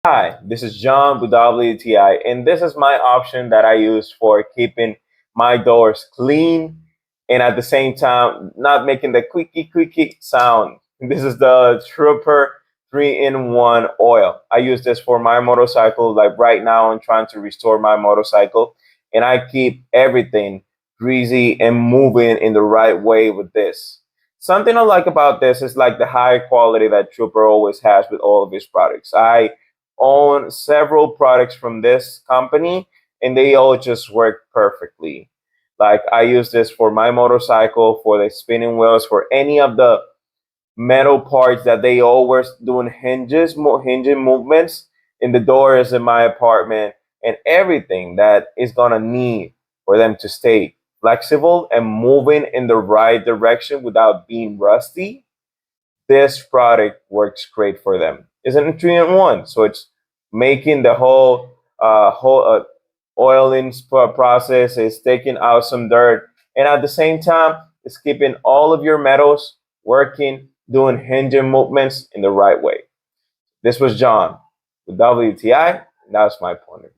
Hi, this is John with WTI, and this is my option that I use for keeping my doors clean and at the same time not making the quickie sound. This is the Trooper 3-in-1 oil. I use this for my motorcycle. Like right now, I'm trying to restore my motorcycle, and I keep everything greasy and moving in the right way with this. Something I like about this is like the high quality that Trooper always has with all of his products. I own several products from this company and they all just work perfectly. Like I use this for my motorcycle, for the spinning wheels, for any of the metal parts that they always doing hinging movements in the doors in my apartment and everything that is gonna need for them to stay flexible and moving in the right direction without being rusty. This product works great for them. It's an 3-in-1, so it's making the whole oiling process. It's taking out some dirt, and at the same time, it's keeping all of your metals working, doing hinging movements in the right way. This was John with WTI. And that's my pointer.